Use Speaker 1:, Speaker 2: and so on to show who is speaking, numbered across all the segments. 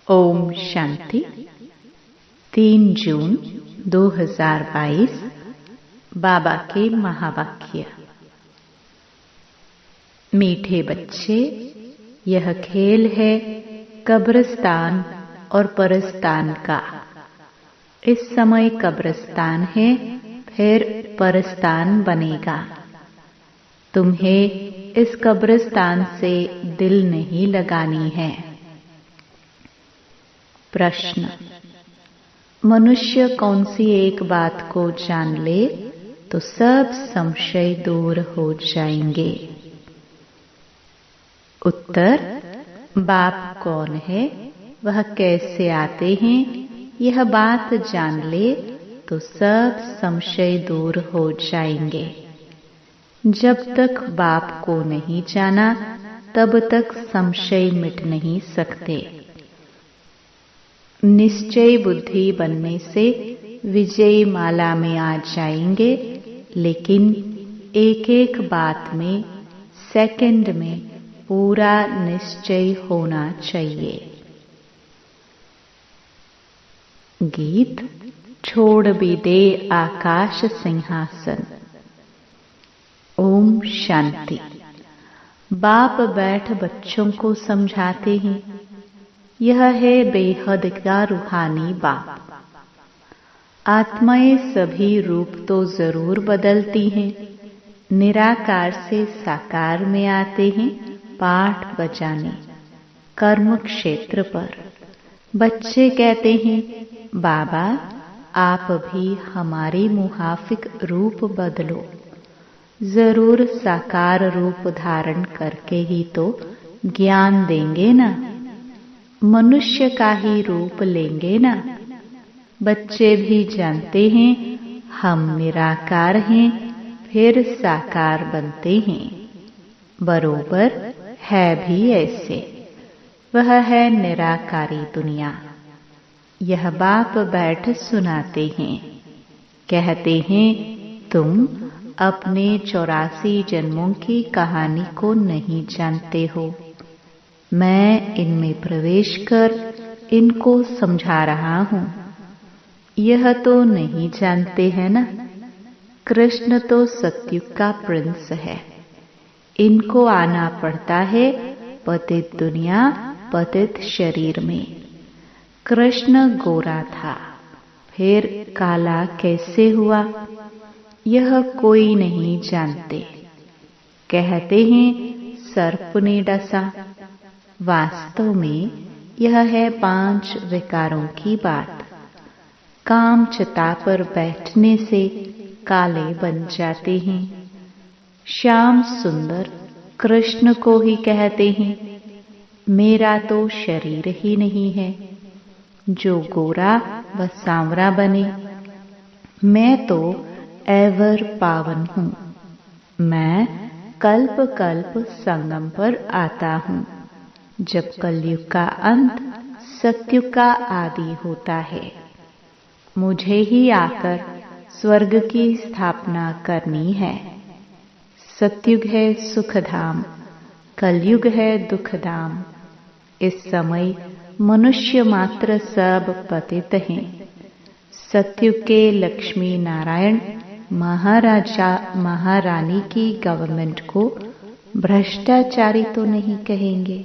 Speaker 1: ओम शांति। 3 जून 2022 बाबा के महावाक्य। मीठे बच्चे, यह खेल है कब्रिस्तान और परस्तान का। इस समय कब्रिस्तान है, फिर परस्तान बनेगा। तुम्हें इस कब्रिस्तान से दिल नहीं लगानी है। प्रश्न: मनुष्य कौन सी एक बात को जान ले तो सब संशय दूर हो जाएंगे? उत्तर: बाप कौन है, वह कैसे आते हैं, यह बात जान ले तो सब संशय दूर हो जाएंगे। जब तक बाप को नहीं जाना तब तक संशय मिट नहीं सकते। निश्चय बुद्धि बनने से विजय माला में आ जाएंगे, लेकिन एक एक बात में, सेकंड में पूरा निश्चय होना चाहिए। गीत: छोड़ भी दे आकाश सिंहासन। ओम शांति। बाप बैठ बच्चों को समझाते हैं। यह है बेहद का रूहानी बाप। आत्माएं सभी रूप तो जरूर बदलती हैं, निराकार से साकार में आते हैं पाठ बजाने कर्म क्षेत्र पर। बच्चे कहते हैं, बाबा आप भी हमारे मुहाफिक रूप बदलो। जरूर साकार रूप धारण करके ही तो ज्ञान देंगे ना, मनुष्य का ही रूप लेंगे ना। बच्चे भी जानते हैं हम निराकार हैं, फिर साकार बनते हैं। बरोबर है भी ऐसे। वह है निराकारी दुनिया। यह बाप बैठ सुनाते हैं, कहते हैं तुम अपने 84 जन्मों की कहानी को नहीं जानते हो। मैं इनमें प्रवेश कर इनको समझा रहा हूँ। यह तो नहीं जानते हैं ना, कृष्ण तो सतयुग का प्रिंस है। इनको आना पड़ता है पतित दुनिया, पतित शरीर में। कृष्ण गोरा था, फिर काला कैसे हुआ, यह कोई नहीं जानते। कहते हैं सर्प ने डसा। वास्तव में यह है 5 विकारों की बात। काम छता पर बैठने से काले बन जाते हैं। श्याम सुंदर कृष्ण को ही कहते हैं, मेरा तो शरीर ही नहीं है जो गोरा व सांवरा बने। मैं तो एवर पावन हूँ। मैं कल्प कल्प संगम पर आता हूँ। जब कलयुग का अंत सतयुग का आदि होता है, मुझे ही आकर स्वर्ग की स्थापना करनी है। सतयुग है सुखधाम, कलयुग है दुखधाम। इस समय मनुष्य मात्र सब पतित हैं। सतयुग के लक्ष्मी नारायण महाराजा महारानी की गवर्नमेंट को भ्रष्टाचारी तो नहीं कहेंगे।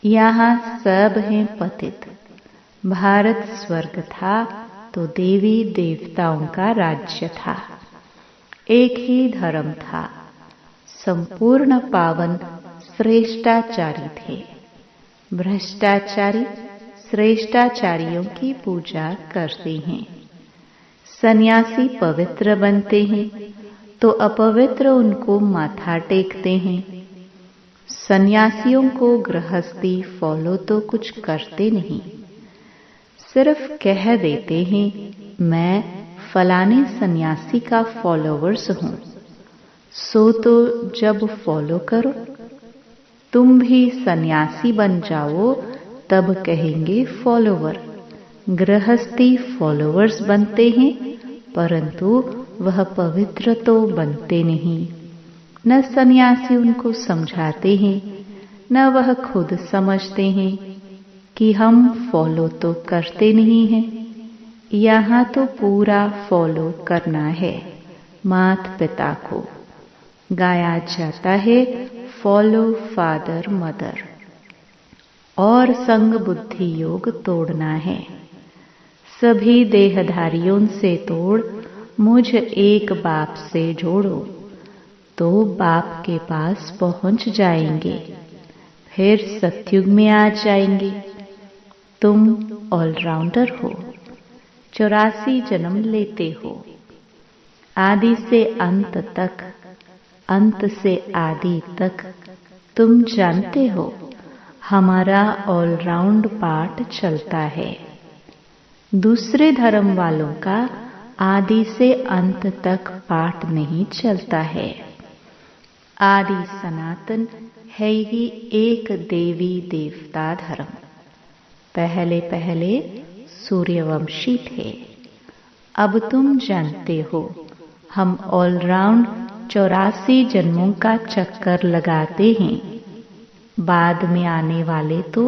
Speaker 1: यहाँ सब हैं पतित। भारत स्वर्ग था तो देवी देवताओं का राज्य था। एक ही धर्म था। संपूर्ण पावन श्रेष्ठाचारी थे। भ्रष्टाचारी श्रेष्ठाचारियों की पूजा करते हैं। सन्यासी पवित्र बनते हैं तो अपवित्र उनको माथा टेकते हैं। सन्यासियों को गृहस्थी फॉलो तो कुछ करते नहीं, सिर्फ कह देते हैं मैं फलाने सन्यासी का फॉलोवर्स हूँ। सो तो जब फॉलो करो। तुम भी सन्यासी बन जाओ तब कहेंगे फॉलोवर। गृहस्थी फॉलोवर्स बनते हैं, परंतु वह पवित्र तो बनते नहीं। न सन्यासी उनको समझाते हैं, न वह खुद समझते हैं। कि हम फॉलो तो करते नहीं हैं। यहाँ तो पूरा फॉलो करना है। माता पिता को गाया जाता है फॉलो फादर मदर, और संग बुद्धि योग तोड़ना है। सभी देहधारियों से तोड़ मुझ एक बाप से जोड़ो, तो बाप के पास पहुंच जाएंगे। फिर सतयुग में आ जाएंगे। तुम ऑलराउंडर हो, 84 जन्म लेते हो। आदि से अंत तक, अंत से आदि तक तुम जानते हो हमारा ऑलराउंड पाठ चलता है। दूसरे धर्म वालों का आदि से अंत तक पाठ नहीं चलता है। आदि सनातन है ही एक देवी देवता धर्म। पहले पहले सूर्यवंशी थे। अब तुम जानते हो हम ऑलराउंड 84 जन्मों का चक्कर लगाते हैं। बाद में आने वाले तो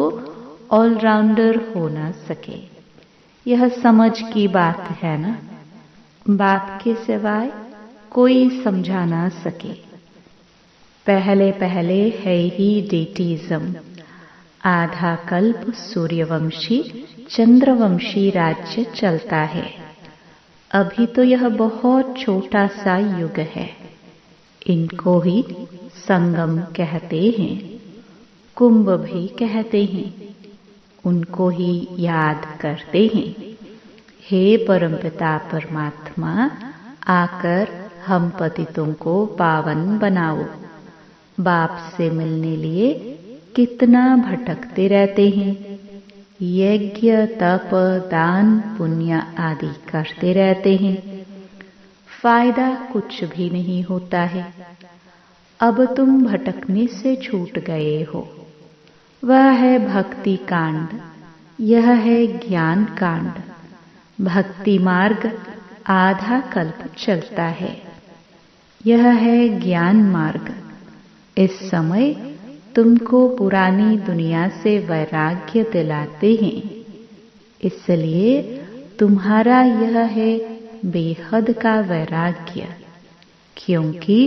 Speaker 1: ऑलराउंडर हो ना सके। यह समझ की बात है ना। बाप के सिवाय कोई समझा ना सके। पहले पहले है ही डेटिज्म। आधा कल्प सूर्यवंशी चंद्रवंशी राज्य चलता है। अभी तो यह बहुत छोटा सा युग है। इनको ही संगम कहते हैं, कुंभ भी कहते हैं। उनको ही याद करते हैं। हे परमपिता परमात्मा, आकर हम पतितों को पावन बनाओ। बाप से मिलने लिए कितना भटकते रहते हैं। यज्ञ तप दान पुण्य आदि करते रहते हैं। फायदा कुछ भी नहीं होता है। अब तुम भटकने से छूट गए हो। वह है भक्ति कांड, यह है ज्ञान कांड। भक्ति मार्ग आधा कल्प चलता है। यह है ज्ञान मार्ग। इस समय तुमको पुरानी दुनिया से वैराग्य दिलाते हैं। इसलिए तुम्हारा यह है बेहद का वैराग्य, क्योंकि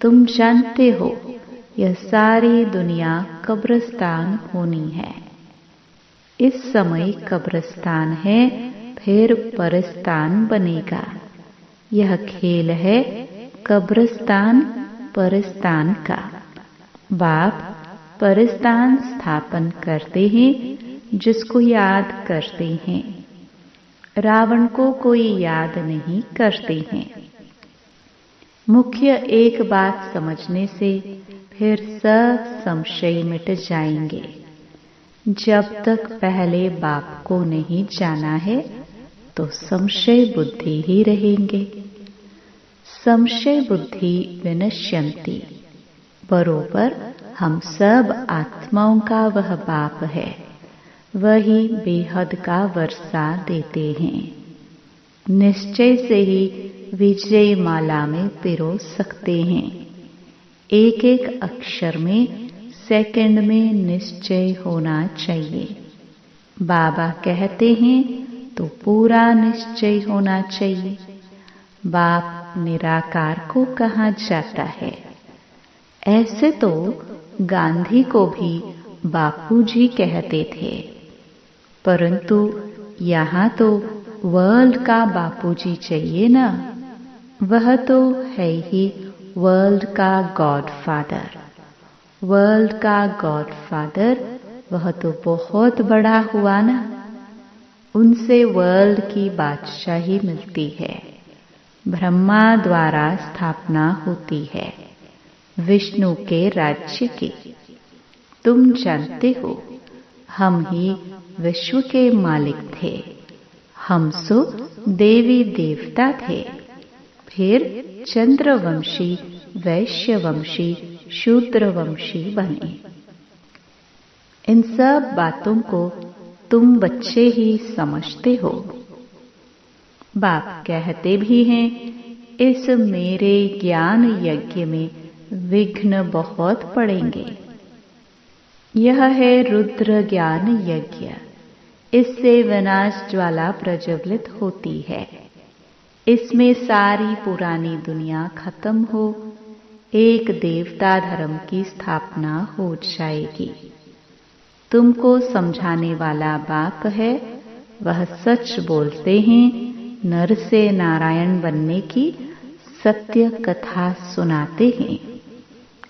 Speaker 1: तुम जानते हो यह सारी दुनिया कब्रिस्तान होनी है। इस समय कब्रिस्तान है, फिर परिस्तान बनेगा। यह खेल है कब्रिस्तान परिस्तान का। बाप परिस्तान स्थापन करते हैं जिसको याद करते हैं। रावण को कोई याद नहीं करते हैं। मुख्य एक बात समझने से फिर सब संशय मिट जाएंगे। जब तक पहले बाप को नहीं जाना है तो संशय बुद्धि ही रहेंगे। संशय बुद्धि विनश्यन्ति। बरोबर हम सब आत्माओं का वह बाप है। वही बेहद का वर्षा देते हैं। निश्चय से ही विजय माला में पिरो सकते हैं। एक एक अक्षर में सेकंड में निश्चय होना चाहिए। बाबा कहते हैं तो पूरा निश्चय होना चाहिए। बाप निराकार को कहा जाता है। ऐसे तो गांधी को भी बापूजी कहते थे, परंतु यहाँ तो वर्ल्ड का बापूजी चाहिए ना। वह तो है ही वर्ल्ड का गॉड फादर। वर्ल्ड का गॉड फादर वह तो बहुत बड़ा हुआ ना। उनसे वर्ल्ड की बादशाही मिलती है। ब्रह्मा द्वारा स्थापना होती है विष्णु के राज्य की। तुम जानते हो हम ही विश्व के मालिक थे। हम सो देवी देवता थे। फिर चंद्रवंशी वैश्यवंशी शूद्रवंशी बने। इन सब बातों को तुम बच्चे ही समझते हो। बाप कहते भी हैं इस मेरे ज्ञान यज्ञ में विघ्न बहुत पड़ेंगे। यह है रुद्र ज्ञान यज्ञ। इससे विनाश ज्वाला प्रज्वलित होती है। इसमें सारी पुरानी दुनिया खत्म हो, एक देवता धर्म की स्थापना हो जाएगी। तुमको समझाने वाला बाप है, वह सच बोलते हैं। नर से नारायण बनने की सत्य कथा सुनाते हैं।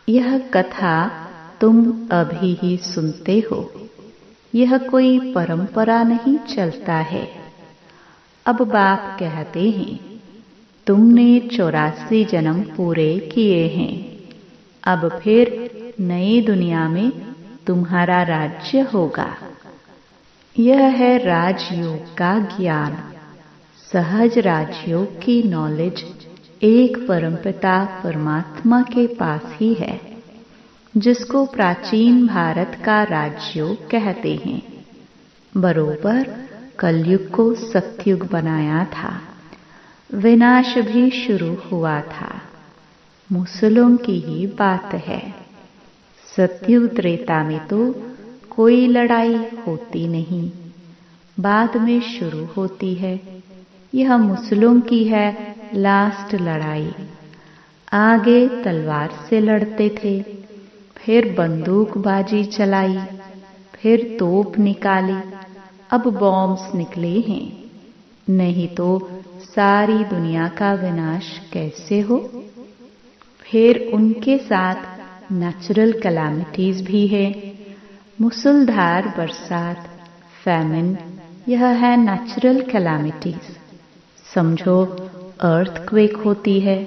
Speaker 1: यह कथा तुम अभी ही सुनते हो, यह कोई परंपरा नहीं चलता है। अब बाप कहते हैं, तुमने 84 जन्म पूरे किए हैं, अब फिर नई दुनिया में तुम्हारा राज्य होगा। यह है राजयोग का ज्ञान। सहज राजयोग की नॉलेज एक परमपिता परमात्मा के पास ही है, जिसको प्राचीन भारत का राजयोग कहते हैं। बरोबर कलयुग को सतयुग बनाया था, विनाश भी शुरू हुआ था। मुसलों की ही बात है। सतयुग त्रेता में तो कोई लड़ाई होती नहीं, बाद में शुरू होती है। यह मुसलों की है लास्ट लड़ाई। आगे तलवार से लड़ते थे, फिर बंदूकबाजी चलाई, फिर तोप निकाली, अब बॉम्ब्स निकले हैं। नहीं तो सारी दुनिया का विनाश कैसे हो। फिर उनके साथ नेचुरल कैलामिटीज भी है। मुसलधार बरसात, फैमिन, यह है नेचुरल कैलामिटीज। समझो अर्थक्वेक होती है,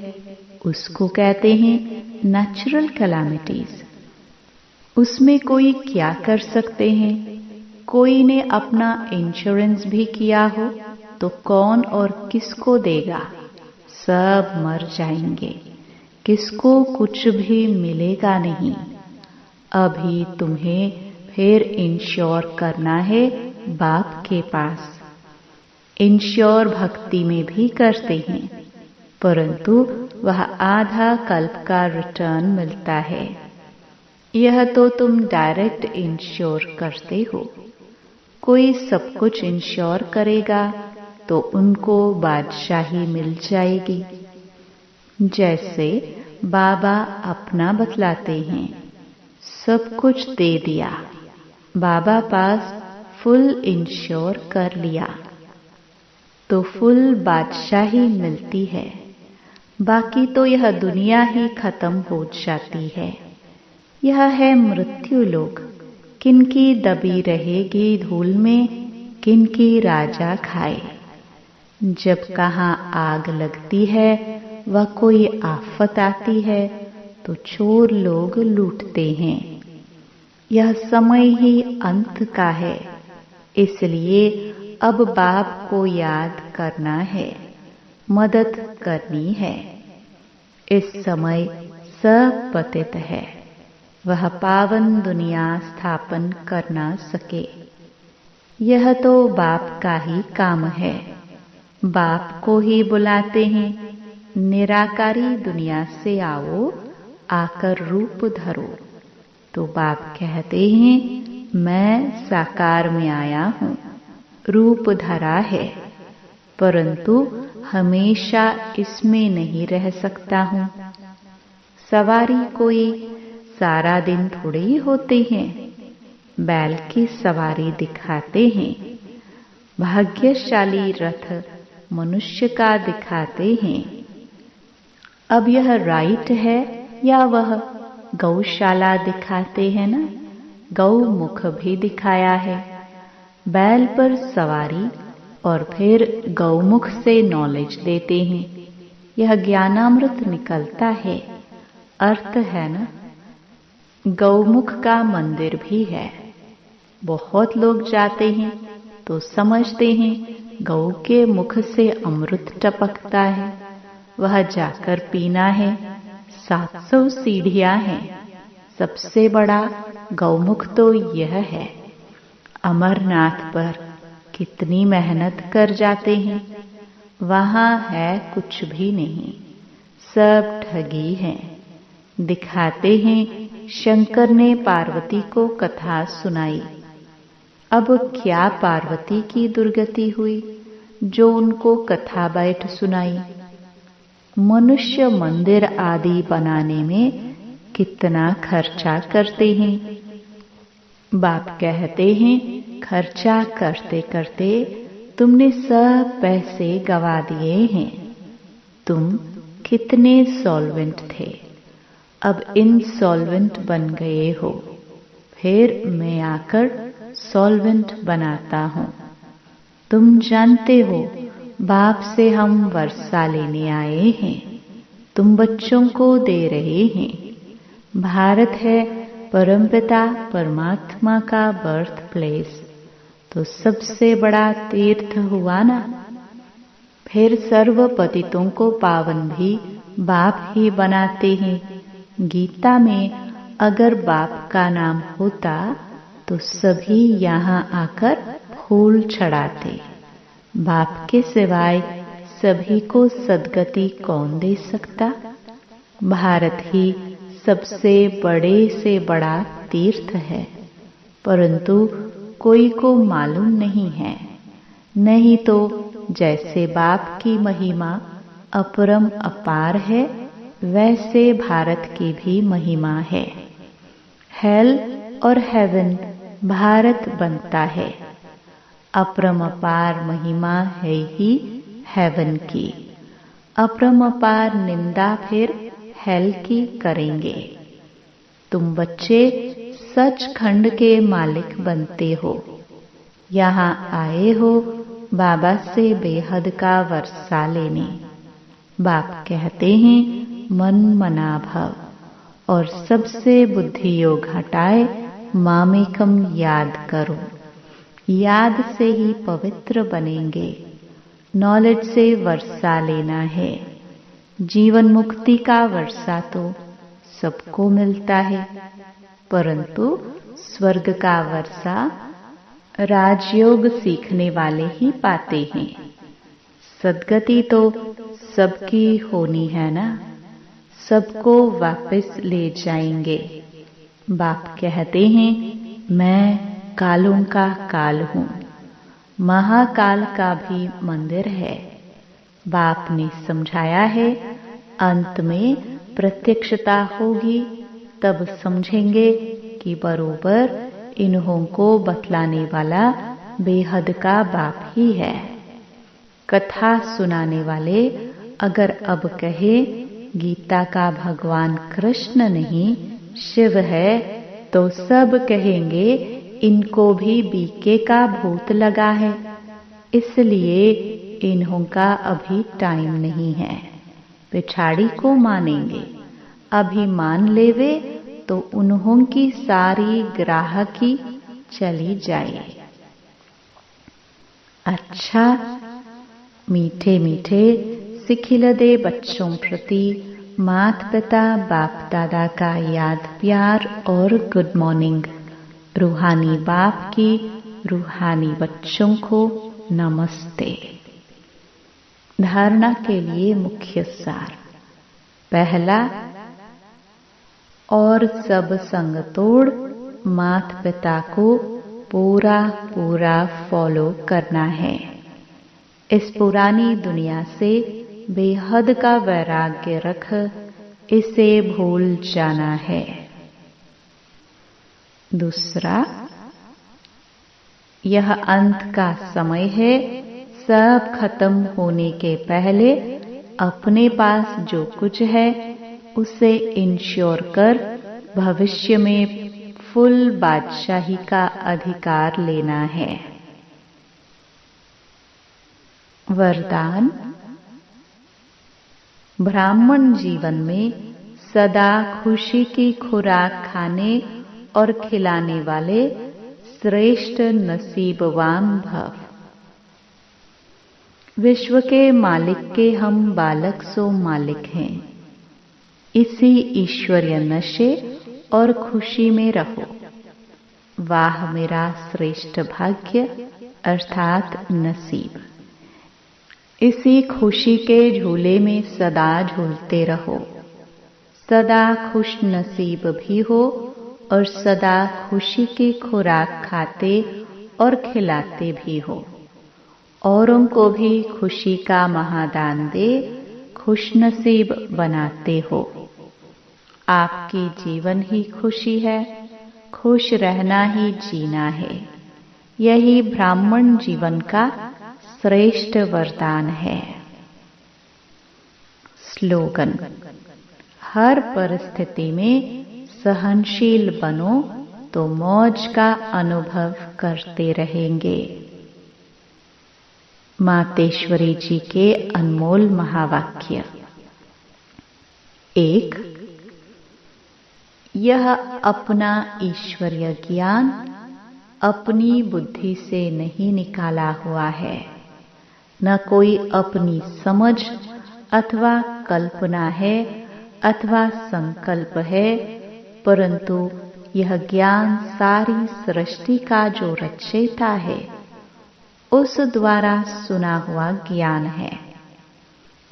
Speaker 1: उसको कहते हैं नेचुरल कैलामिटीज। उसमें कोई क्या कर सकते हैं। कोई ने अपना इंश्योरेंस भी किया हो तो कौन और किसको देगा। सब मर जाएंगे, किसको कुछ भी मिलेगा नहीं। अभी तुम्हें फिर इंश्योर करना है बाप के पास। इंश्योर भक्ति में भी करते हैं, परंतु वह आधा कल्प का रिटर्न मिलता है। यह तो तुम डायरेक्ट इंश्योर करते हो। कोई सब कुछ इंश्योर करेगा तो उनको बादशाही मिल जाएगी। जैसे बाबा अपना बतलाते हैं, सब कुछ दे दिया, बाबा पास फुल इंश्योर कर लिया तो फुल बादशाही मिलती है। बाकी तो यह दुनिया ही खत्म हो जाती है। यह है मृत्यु लोक। किनकी दबी रहेगी धूल में, किनकी राजा खाए। जब कहाँ आग लगती है व कोई आफत आती है तो चोर लोग लूटते हैं। यह समय ही अंत का है, इसलिए अब बाप को याद करना है, मदद करनी है। इस समय सब पतित है, वह पावन दुनिया स्थापन कर ना सके। यह तो बाप का ही काम है। बाप को ही बुलाते हैं, निराकारी दुनिया से आओ, आकर रूप धरो। तो बाप कहते हैं, मैं साकार में आया हूँ, रूप धरा है, परंतु हमेशा इसमें नहीं रह सकता हूँ। सवारी कोई सारा दिन थोड़े ही होते हैं। बैल की सवारी दिखाते हैं, भाग्यशाली रथ मनुष्य का दिखाते हैं। अब यह राइट है या वह गौशाला दिखाते हैं ना, गौ मुख भी दिखाया है। बैल पर सवारी और फिर गौमुख से नॉलेज देते हैं। यह ज्ञानामृत निकलता है, अर्थ है ना। गौमुख का मंदिर भी है। बहुत लोग जाते हैं तो समझते हैं गौ के मुख से अमृत टपकता है, वह जाकर पीना है। 700 सीढ़ियां हैं। सबसे बड़ा गौमुख तो यह है। अमरनाथ पर कितनी मेहनत कर जाते हैं, वहां है कुछ भी नहीं, सब ठगी है। दिखाते हैं शंकर ने पार्वती को कथा सुनाई, अब क्या पार्वती की दुर्गति हुई जो उनको कथा बैठ सुनाई। मनुष्य मंदिर आदि बनाने में कितना खर्चा करते हैं। बाप कहते हैं खर्चा करते करते तुमने सब पैसे गवा दिए हैं। तुम कितने सॉल्वेंट थे, अब इनसॉल्वेंट बन गए हो। फिर मैं आकर सॉल्वेंट बनाता हूँ। तुम जानते हो बाप से हम वर्षा लेने आए हैं, तुम बच्चों को दे रहे हैं। भारत है परमपिता परमात्मा का बर्थ प्लेस, तो सबसे बड़ा तीर्थ हुआ ना। फिर सर्व पतितों को पावन भी बाप ही बनाते हैं। गीता में अगर बाप का नाम होता तो सभी यहाँ आकर फूल चढ़ाते। बाप के सिवाय सभी को सद्गति कौन दे सकता। भारत ही सबसे बड़े से बड़ा तीर्थ है, परंतु कोई को मालूम नहीं है। नहीं तो जैसे बाप की महिमा अपरम अपार है, वैसे भारत की भी महिमा है। हेल और हेवन भारत बनता है। अपरम अपार महिमा है ही हेवन की। अपरम अपार निंदा फिर हेल की करेंगे। तुम बच्चे सचखंड के मालिक बनते हो। यहाँ आए हो बाबा से बेहद का वर्षा लेने। बाप कहते हैं मन मना भव और सबसे बुद्धि योग हटाए मामेकम याद करो। याद से ही पवित्र बनेंगे। नॉलेज से वर्षा लेना है। जीवन मुक्ति का वर्षा तो सबको मिलता है, परंतु स्वर्ग का वर्षा राजयोग सीखने वाले ही पाते हैं। सद्गति तो सबकी होनी है ना, सबको वापस ले जाएंगे। बाप कहते हैं मैं कालों का काल हूँ। महाकाल का भी मंदिर है। बाप ने समझाया है अंत में प्रत्यक्षता होगी, तब समझेंगे कि बरोबर इन्हों को बतलाने वाला बेहद का बाप ही है। कथा सुनाने वाले अगर अब कहे गीता का भगवान कृष्ण नहीं शिव है, तो सब कहेंगे इनको भी बीके का भूत लगा है, इसलिए इन्हों का अभी टाइम नहीं है। पिछाड़ी को मानेंगे। अभी मान लेवे तो उन्हों की सारी ग्राहकी चली जाए। अच्छा, मीठे मीठे सिखिलदे बच्चों प्रति माता पिता बाप दादा का याद प्यार और गुड मॉर्निंग। रूहानी बाप की रूहानी बच्चों को नमस्ते। धारणा के लिए मुख्य सार। पहला, और सब संग तोड़ माता पिता को पूरा पूरा फॉलो करना है। इस पुरानी दुनिया से बेहद का वैराग्य रख इसे भूल जाना है। दूसरा, यह अंत का समय है। सब खत्म होने के पहले अपने पास जो कुछ है उसे इंश्योर कर भविष्य में फुल बादशाही का अधिकार लेना है। वरदान। ब्राह्मण जीवन में सदा खुशी की खुराक खाने और खिलाने वाले श्रेष्ठ नसीबवान भव। विश्व के मालिक के हम बालक सो मालिक हैं। इसी ईश्वरीय नशे और खुशी में रहो। वाह मेरा श्रेष्ठ भाग्य अर्थात नसीब। इसी खुशी के झूले में सदा झूलते रहो। सदा खुश नसीब भी हो और सदा खुशी की खुराक खाते और खिलाते भी हो। औरों को भी खुशी का महादान दे खुशनसीब बनाते हो। आपकी जीवन ही खुशी है, खुश रहना ही जीना है। यही ब्राह्मण जीवन का श्रेष्ठ वरदान है। स्लोगन: हर परिस्थिति में सहनशील बनो तो मौज का अनुभव करते रहेंगे। मातेश्वरी जी के अनमोल महावाक्य। 1. यह अपना ईश्वरीय ज्ञान अपनी बुद्धि से नहीं निकाला हुआ है, न कोई अपनी समझ अथवा कल्पना है अथवा संकल्प है, परंतु यह ज्ञान सारी सृष्टि का जो रचयिता है उस द्वारा सुना हुआ ज्ञान है।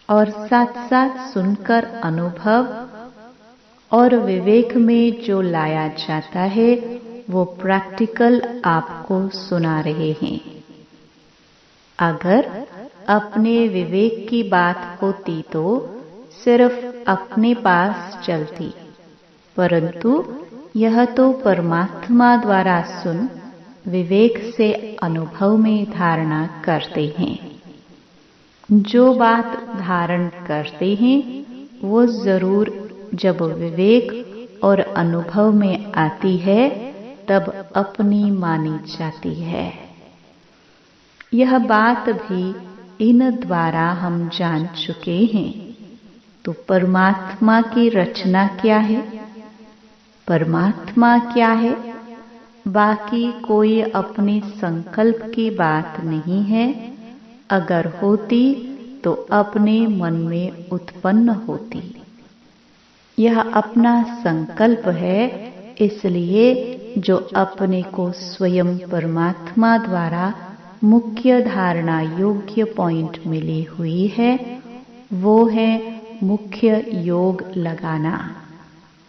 Speaker 1: और साथ साथ सुनकर अनुभव और विवेक में जो लाया जाता है वो प्रैक्टिकल आपको सुना रहे हैं। अगर अपने विवेक की बात होती तो सिर्फ अपने पास चलती, परंतु यह तो परमात्मा द्वारा सुन विवेक से अनुभव में धारणा करते हैं। जो बात धारण करते हैं वो जरूर जब विवेक और अनुभव में आती है तब अपनी मानी जाती है। यह बात भी इन द्वारा हम जान चुके हैं। तो परमात्मा की रचना क्या है? परमात्मा क्या है? बाकी कोई अपने संकल्प की बात नहीं है। अगर होती तो अपने मन में उत्पन्न होती। यह अपना संकल्प है, इसलिए जो अपने को स्वयं परमात्मा द्वारा मुख्य धारणा योग्य पॉइंट मिली हुई है वो है मुख्य योग लगाना।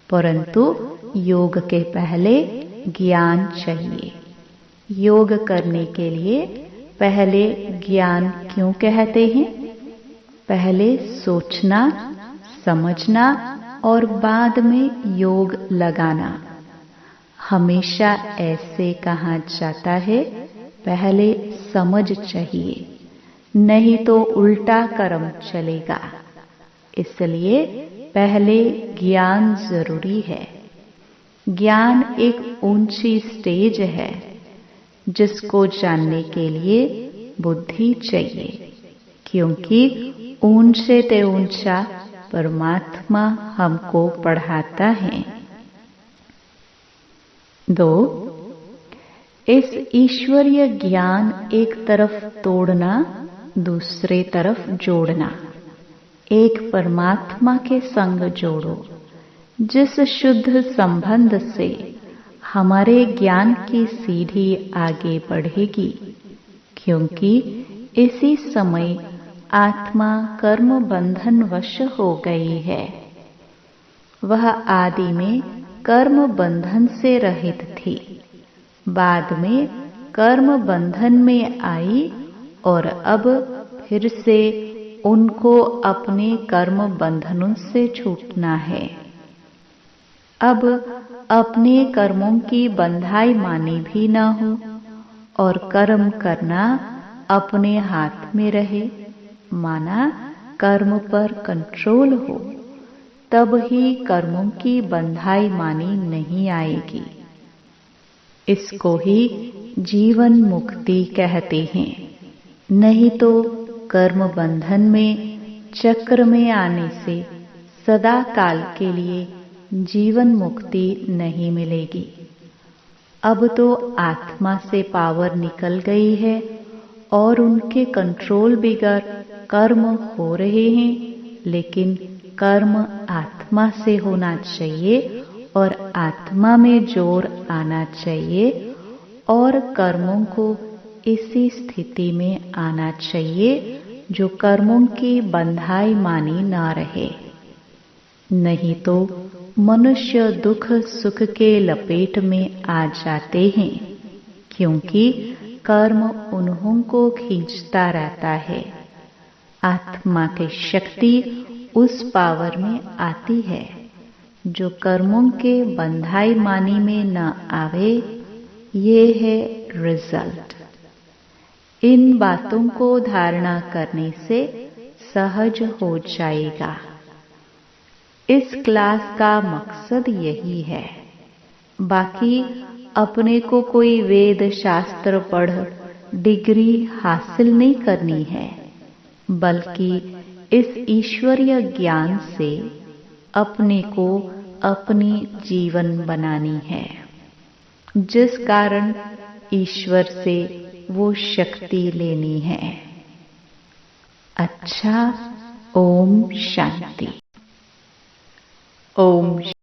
Speaker 1: परंतु योग के पहले ज्ञान चाहिए। योग करने के लिए पहले ज्ञान क्यों कहते हैं? पहले सोचना, समझना और बाद में योग लगाना। हमेशा ऐसे कहा जाता है, पहले समझ चाहिए, नहीं तो उल्टा कर्म चलेगा। इसलिए पहले ज्ञान जरूरी है। ज्ञान एक ऊंची स्टेज है जिसको जानने के लिए बुद्धि चाहिए, क्योंकि ऊंचे से ऊंचा परमात्मा हमको पढ़ाता है। 2. इस ईश्वरीय ज्ञान एक तरफ तोड़ना, दूसरे तरफ जोड़ना। एक परमात्मा के संग जोड़ो, जिस शुद्ध संबंध से हमारे ज्ञान की सीढ़ी आगे बढ़ेगी, क्योंकि इसी समय आत्मा कर्म बंधन वश हो गई है। वह आदि में कर्म बंधन से रहित थी, बाद में कर्म बंधन में आई और अब फिर से उनको अपने कर्म बंधनों से छूटना है। अब अपने कर्मों की बंधाई मानी भी न हो और कर्म करना अपने हाथ में रहे, माना कर्म पर कंट्रोल हो, तब ही कर्मों की बंधाई मानी नहीं आएगी। इसको ही जीवन मुक्ति कहते हैं। नहीं तो कर्म बंधन में, चक्र में आने से सदा काल के लिए जीवन मुक्ति नहीं मिलेगी। अब तो आत्मा से पावर निकल गई है और उनके कंट्रोल बिगड़ कर्म हो रहे हैं, लेकिन कर्म आत्मा से होना चाहिए और आत्मा में जोर आना चाहिए और कर्मों को इसी स्थिति में आना चाहिए जो कर्मों की बंधाई मानी ना रहे। नहीं तो मनुष्य दुख सुख के लपेट में आ जाते हैं, क्योंकि कर्म उन्हों को खींचता रहता है। आत्मा की शक्ति उस पावर में आती है जो कर्मों के बंधाई मानी में न आवे। ये है रिजल्ट। इन बातों को धारणा करने से सहज हो जाएगा। इस क्लास का मकसद यही है। बाकी अपने को कोई वेद शास्त्र पढ़ डिग्री हासिल नहीं करनी है, बल्कि इस ईश्वरीय ज्ञान से अपने को अपनी जीवन बनानी है, जिस कारण ईश्वर से वो शक्ति लेनी है। अच्छा, ओम शांति। ओम